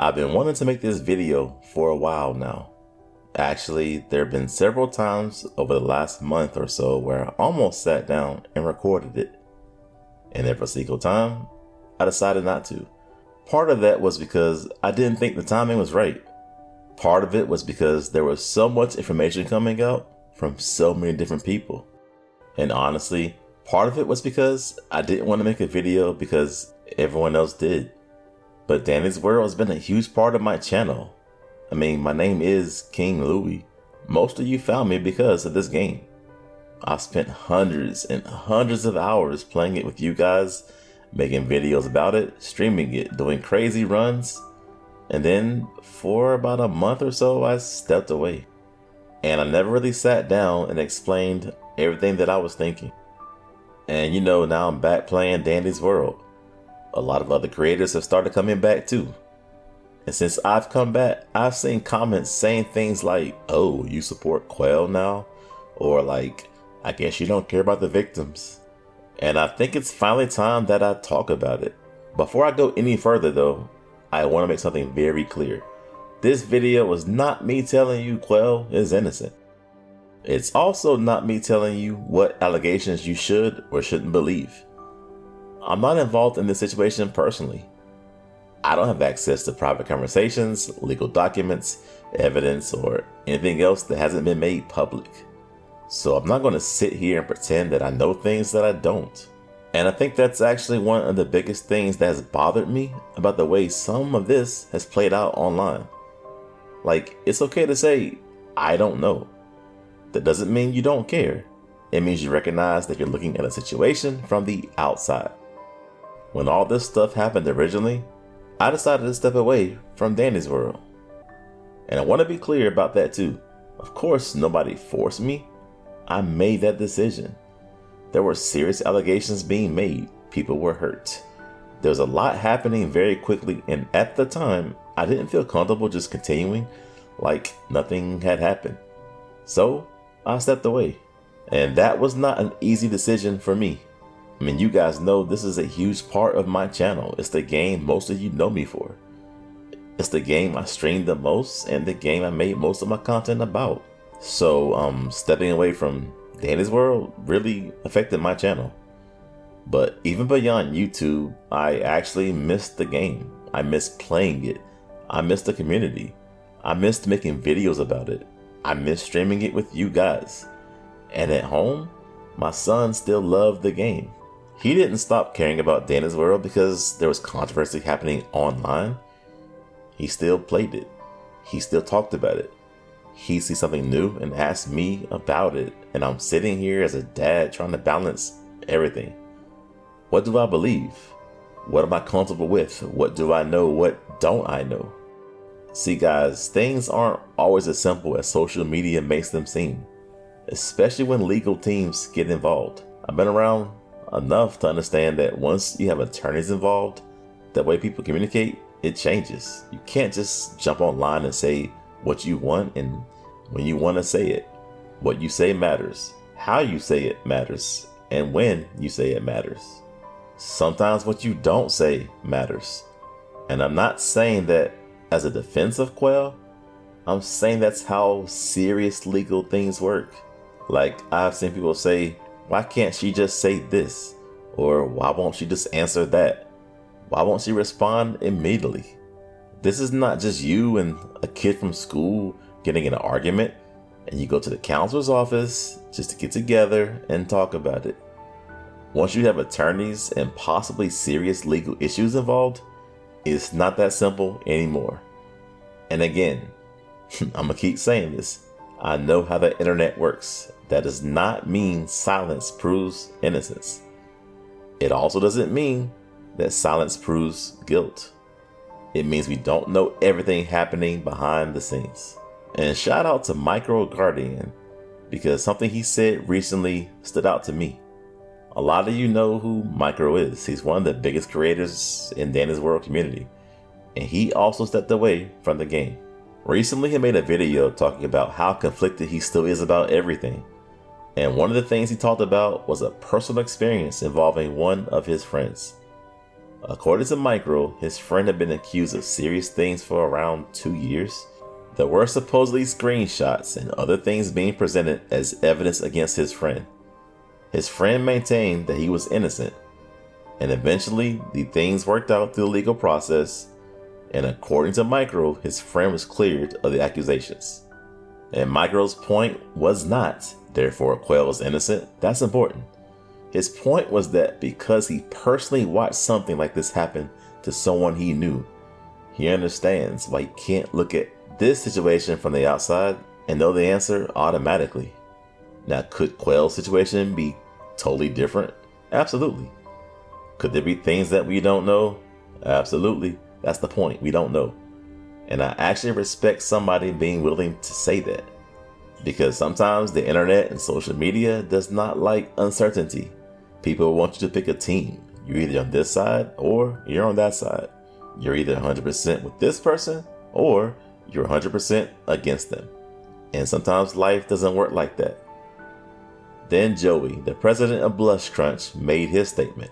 I've been wanting to make this video for a while now. Actually, there have been several times over the last month or so where I almost sat down and recorded it. And every single time, I decided not to. Part of that was because I didn't think the timing was right. Part of it was because there was so much information coming out from so many different people. And honestly, part of it was because I didn't want to make a video because everyone else did. But Danny's World has been a huge part of my channel. I mean, my name is King Louie. Most of you found me because of this game. I've spent hundreds and hundreds of hours playing it with you guys, making videos about it, streaming it, doing crazy runs. And then for about a month or so, I stepped away. And I never really sat down and explained everything that I was thinking. And now I'm back playing Danny's World. A lot of other creators have started coming back too. And since I've come back, I've seen comments saying things like, "Oh, you support Qwel now?" Or like, "I guess you don't care about the victims." And I think it's finally time that I talk about it. Before I go any further though, I want to make something very clear. This video was not me telling you Qwel is innocent. It's also not me telling you what allegations you should or shouldn't believe. I'm not involved in this situation personally. I don't have access to private conversations, legal documents, evidence, or anything else that hasn't been made public. So I'm not going to sit here and pretend that I know things that I don't. And I think that's actually one of the biggest things that has bothered me about the way some of this has played out online. Like, it's okay to say, "I don't know." That doesn't mean you don't care. It means you recognize that you're looking at a situation from the outside. When all this stuff happened originally, I decided to step away from Danny's World. And I want to be clear about that too. Of course, nobody forced me. I made that decision. There were serious allegations being made. People were hurt. There was a lot happening very quickly, and at the time, I didn't feel comfortable just continuing like nothing had happened. So I stepped away. And that was not an easy decision for me. I mean, you guys know this is a huge part of my channel. It's the game most of you know me for. It's the game I streamed the most and the game I made most of my content about. So stepping away from Danny's World really affected my channel. But even beyond YouTube, I actually missed the game. I missed playing it. I missed the community. I missed making videos about it. I missed streaming it with you guys. And at home, my son still loved the game. He didn't stop caring about Danny's World because there was controversy happening online. He still played it. He still talked about it. He sees something new and asks me about it. And I'm sitting here as a dad trying to balance everything. What do I believe? What am I comfortable with? What do I know? What don't I know? See guys, things aren't always as simple as social media makes them seem. Especially when legal teams get involved. I've been around enough to understand that once you have attorneys involved, the way people communicate, it changes. You can't just jump online and say what you want and when you want to say it. What you say matters. How you say it matters. And when you say it matters. Sometimes what you don't say matters. And I'm not saying that as a defense of Qwel. I'm saying that's how serious legal things work. Like, I've seen people say, "Why can't she just say this?" Or "Why won't she just answer that? Why won't she respond immediately?" This is not just you and a kid from school getting in an argument and you go to the counselor's office just to get together and talk about it. Once you have attorneys and possibly serious legal issues involved, it's not that simple anymore. And again, I'm gonna keep saying this. I know how the internet works. That does not mean silence proves innocence. It also doesn't mean that silence proves guilt. It means we don't know everything happening behind the scenes. And shout out to Micro Guardian, because something he said recently stood out to me. A lot of you know who Micro is. He's one of the biggest creators in Danny's World community. And he also stepped away from the game. Recently he made a video talking about how conflicted he still is about everything. And one of the things he talked about was a personal experience involving one of his friends. According to Micro, his friend had been accused of serious things for around 2 years. There were supposedly screenshots and other things being presented as evidence against his friend. His friend maintained that he was innocent, and eventually the things worked out through the legal process, and according to Micro, his friend was cleared of the accusations. And Micro's point was not, therefore Qwel was innocent. That's important. His point was that because he personally watched something like this happen to someone he knew, he understands why he can't look at this situation from the outside and know the answer automatically. Now, could Qwel's situation be totally different? Absolutely. Could there be things that we don't know? Absolutely. That's the point. We don't know. And I actually respect somebody being willing to say that, because sometimes the internet and social media does not like uncertainty. People want you to pick a team. You're either on this side or you're on that side. You're either 100% with this person or you're 100% against them. And sometimes life doesn't work like that. Then Joey, the president of Blush Crunch, made his statement.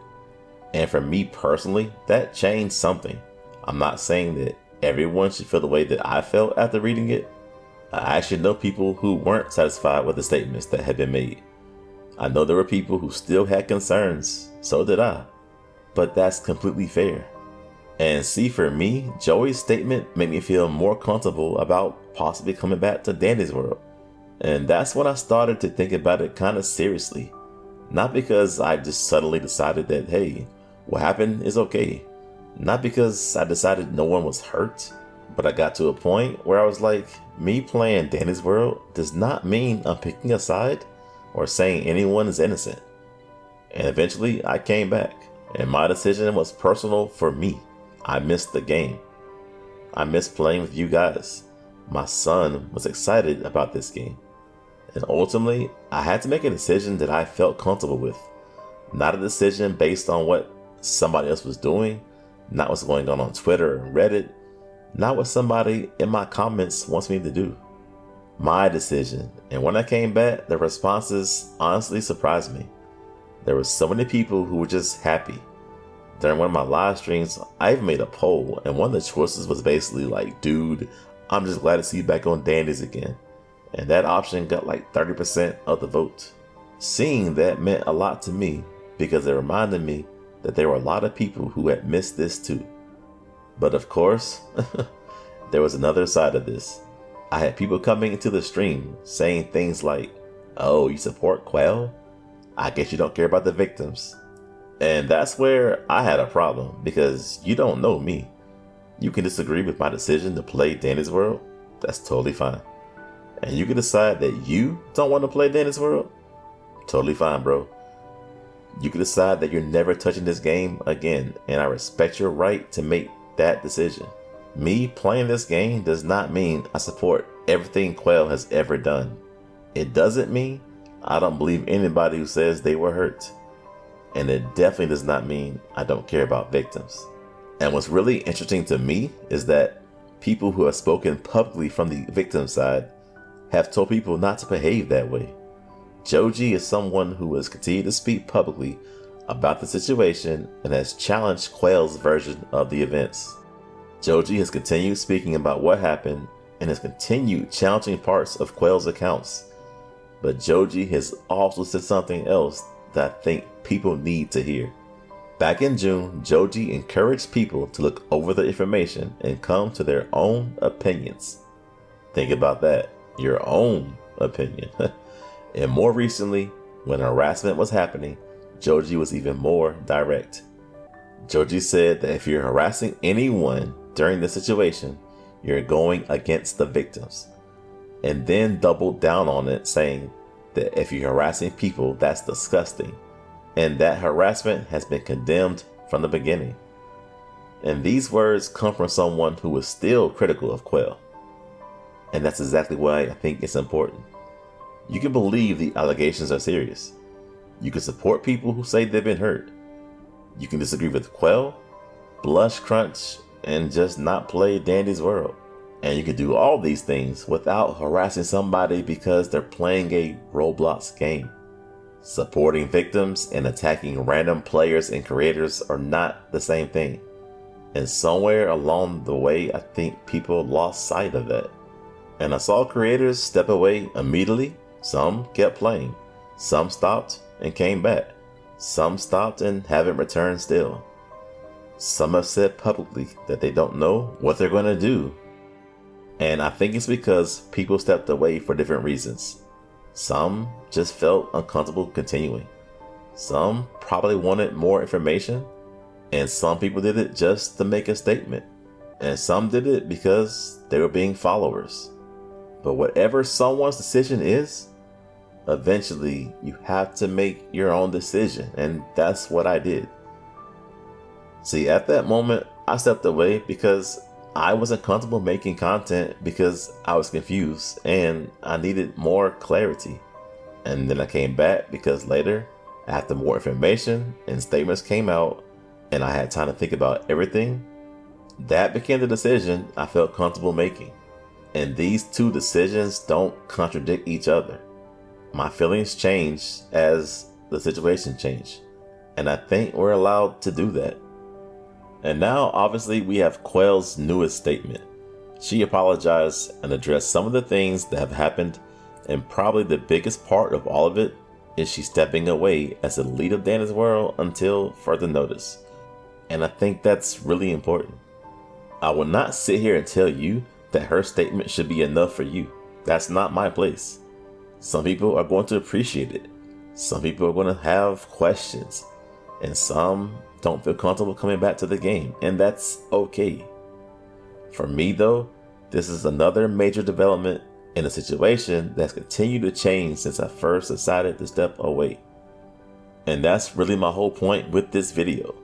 And for me personally, that changed something. I'm not saying that everyone should feel the way that I felt after reading it. I actually know people who weren't satisfied with the statements that had been made. I know there were people who still had concerns, so did I. But that's completely fair. And see, for me, Joey's statement made me feel more comfortable about possibly coming back to Danny's world. And that's when I started to think about it kind of seriously. Not because I just suddenly decided that, hey, what happened is okay. Not because I decided no one was hurt. But I got to a point where I was like, me playing Danny's world does not mean I'm picking a side or saying anyone is innocent. And eventually I came back, and my decision was personal for me. I missed the game. I missed playing with you guys. My son was excited about this game. And ultimately, I had to make a decision that I felt comfortable with. Not a decision based on what somebody else was doing, not what's going on Twitter and Reddit, not what somebody in my comments wants me to do. My decision. And when I came back, the responses honestly surprised me. There were so many people who were just happy. During one of my live streams, I even made a poll, and one of the choices was basically like, dude, I'm just glad to see you back on Danny's again. And that option got like 30% of the vote. Seeing that meant a lot to me, because it reminded me that there were a lot of people who had missed this too. But of course, there was another side of this. I had people coming into the stream saying things like, oh, you support Qwel? I guess you don't care about the victims. And that's where I had a problem, because you don't know me. You can disagree with my decision to play Danny's World. That's totally fine. And you can decide that you don't want to play Danny's World. Totally fine, bro. You can decide that you're never touching this game again, and I respect your right to make that decision. Me playing this game does not mean I support everything Qwel has ever done. It doesn't mean I don't believe anybody who says they were hurt. And it definitely does not mean I don't care about victims. And what's really interesting to me is that people who have spoken publicly from the victim side have told people not to behave that way. Joji is someone who has continued to speak publicly about the situation and has challenged Qwel's version of the events. Joji has continued speaking about what happened and has continued challenging parts of Qwel's accounts. But Joji has also said something else that I think people need to hear. Back in June, Joji encouraged people to look over the information and come to their own opinions. Think about that, your own opinion. And more recently, when harassment was happening, Joji was even more direct. Joji said that if you're harassing anyone during the situation, you're going against the victims. And then doubled down on it, saying that if you're harassing people, that's disgusting. And that harassment has been condemned from the beginning. And these words come from someone who is still critical of Qwel. And that's exactly why I think it's important. You can believe the allegations are serious. You can support people who say they've been hurt. You can disagree with Qwel, Blush Crunch, and just not play Danny's World. And you can do all these things without harassing somebody because they're playing a Roblox game. Supporting victims and attacking random players and creators are not the same thing. And somewhere along the way, I think people lost sight of that. And I saw creators step away immediately. Some kept playing. Some stopped and came back. Some stopped and haven't returned still. Some have said publicly that they don't know what they're going to do. And I think it's because people stepped away for different reasons. Some just felt uncomfortable continuing. Some probably wanted more information. And some people did it just to make a statement. And some did it because they were being followers. But whatever someone's decision is, eventually you have to make your own decision. And that's what I did. See, at that moment, I stepped away because I wasn't comfortable making content because I was confused and I needed more clarity. And then I came back because later, after more information and statements came out and I had time to think about everything, that became the decision I felt comfortable making. And these two decisions don't contradict each other. My feelings changed as the situation changed. And I think we're allowed to do that. And now, obviously, we have Qwel's newest statement. She apologized and addressed some of the things that have happened, and probably the biggest part of all of it is she stepping away as the lead of Dana's world until further notice. And I think that's really important. I will not sit here and tell you that her statement should be enough for you. That's not my place. Some people are going to appreciate it. Some people are going to have questions. And some don't feel comfortable coming back to the game, and that's okay. For me though, this is another major development in a situation that's continued to change since I first decided to step away. And that's really my whole point with this video.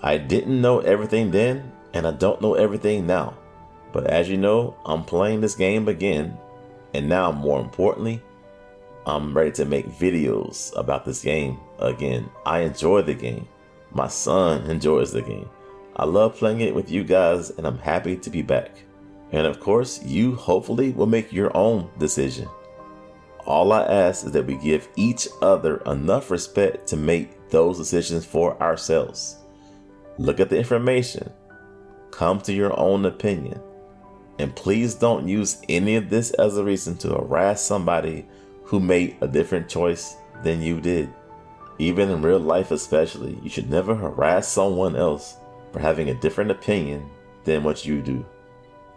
I didn't know everything then, and I don't know everything now. But as you know, I'm playing this game again, and now more importantly, I'm ready to make videos about this game again. I enjoy the game. My son enjoys the game. I love playing it with you guys, and I'm happy to be back. And of course, you hopefully will make your own decision. All I ask is that we give each other enough respect to make those decisions for ourselves. Look at the information. Come to your own opinion. And please don't use any of this as a reason to harass somebody who made a different choice than you did. Even in real life especially, you should never harass someone else for having a different opinion than what you do.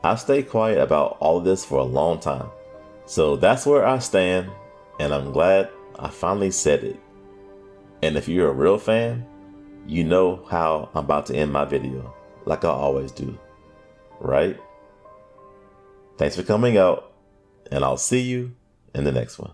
I've stayed quiet about all of this for a long time. So that's where I stand, and I'm glad I finally said it. And if you're a real fan, you know how I'm about to end my video, like I always do, right? Thanks for coming out, and I'll see you in the next one.